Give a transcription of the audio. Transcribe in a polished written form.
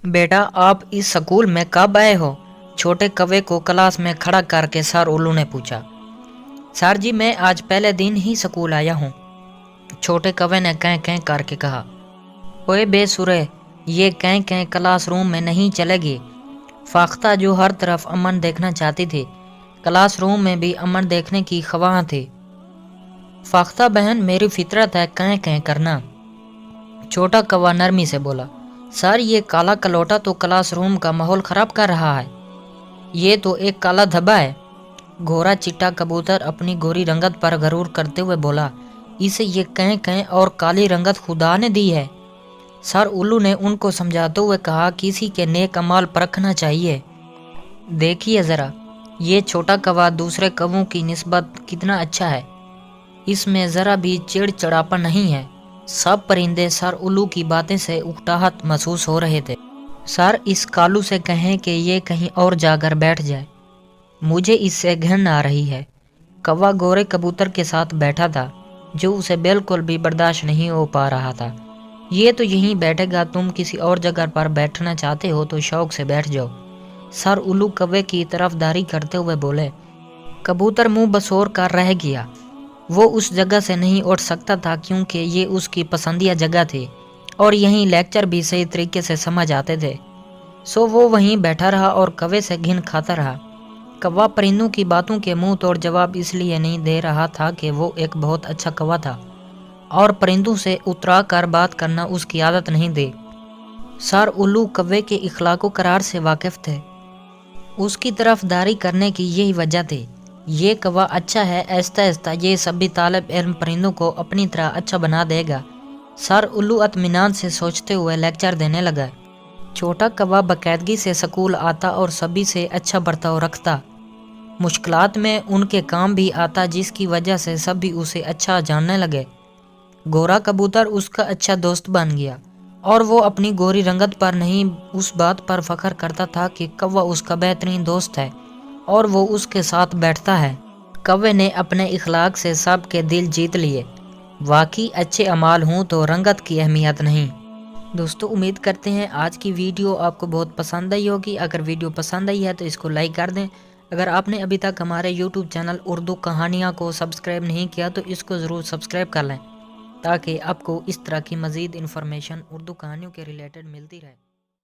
बेटा, आप इस स्कूल में कब आए हो? छोटे कौवे को क्लास में खड़ा करके सर उल्लू ने पूछा। सर जी, मैं आज पहले दिन ही स्कूल आया हूँ, छोटे कौवे ने कैं कैं करके कहा। ओए बेसुरे, ये कैं कैं क्लासरूम में नहीं चलेगी। फाख्ता, जो हर तरफ अमन देखना चाहती थी, क्लासरूम में भी अमन देखने की ख्वाह थी। फाख्ता बहन, मेरी फितरत है कैं कैं करना, छोटा कौवा नरमी से बोला। सर, ये काला कलौटा तो क्लासरूम का माहौल खराब कर रहा है। ये तो एक काला धब्बा है, गोरा चिट्टा कबूतर अपनी गोरी रंगत पर गरूर करते हुए बोला। इसे ये कैं कैं और काली रंगत खुदा ने दी है। सर उल्लू ने उनको समझाते हुए कहा, किसी के नेक अमाल परखना चाहिए। देखिए ज़रा, ये छोटा कौवा दूसरे कौवों की निस्बत कितना अच्छा है, इसमें ज़रा भी चिड़चिड़ापन नहीं है। सब परिंदे सर उल्लू की बातें से उकताहट महसूस हो रहे थे। सर, इस कालू से कहें कि ये कहीं और जाकर बैठ जाए, मुझे इससे घिन आ रही है। कौवा गोरे कबूतर के साथ बैठा था, जो उसे बिल्कुल भी बर्दाश्त नहीं हो पा रहा था। ये तो यहीं बैठेगा, तुम किसी और जगह पर बैठना चाहते हो तो शौक से बैठ जाओ, सर उल्लू कौवे की तरफदारी करते हुए बोले। कबूतर मुंह बसोर कर रह गया। वो उस जगह से नहीं उठ सकता था, क्योंकि ये उसकी पसंदीदा जगह थी और यहीं लेक्चर भी सही तरीके से समझ आते थे। सो वो वहीं बैठा रहा और कौवे से घिन खाता रहा। कौवा परिंदों की बातों के मुंह तोड़ जवाब इसलिए नहीं दे रहा था कि वो एक बहुत अच्छा कौवा था और परिंदों से उतरा कर बात करना उसकी आदत नहीं थी। सर उल्लू कौवे के इखलाको करार से वाकिफ थे। उसकी तरफदारी करने की यही वजह थी। ये कौवा अच्छा है, आहिस्ता आहिस्ता ये सभी तालिब इल्म परिंदों को अपनी तरह अच्छा बना देगा। सर उल्लू इत्मीनान से सोचते हुए लेक्चर देने लगा। छोटा कौवा बाकायदगी से स्कूल आता और सभी से अच्छा बर्ताव रखता। मुश्किलात में उनके काम भी आता, जिसकी वजह से सभी उसे अच्छा जानने लगे। गोरा कबूतर उसका अच्छा दोस्त बन गया और वो अपनी गोरी रंगत पर नहीं, उस बात पर फख्र करता था कि कौवा उसका बेहतरीन दोस्त है और वो उसके साथ बैठता है। कौवे ने अपने इखलाक से सब के दिल जीत लिए। वाकई अच्छे अमाल हों तो रंगत की अहमियत नहीं। दोस्तों, उम्मीद करते हैं आज की वीडियो आपको बहुत पसंद आई होगी। अगर वीडियो पसंद आई है तो इसको लाइक कर दें। अगर आपने अभी तक हमारे यूट्यूब चैनल उर्दू कहानियाँ को सब्सक्राइब नहीं किया तो इसको ज़रूर सब्सक्राइब कर लें, ताकि आपको इस तरह की मज़ीद इन्फॉर्मेशन उर्दू कहानियों के रिलेटेड मिलती रहे।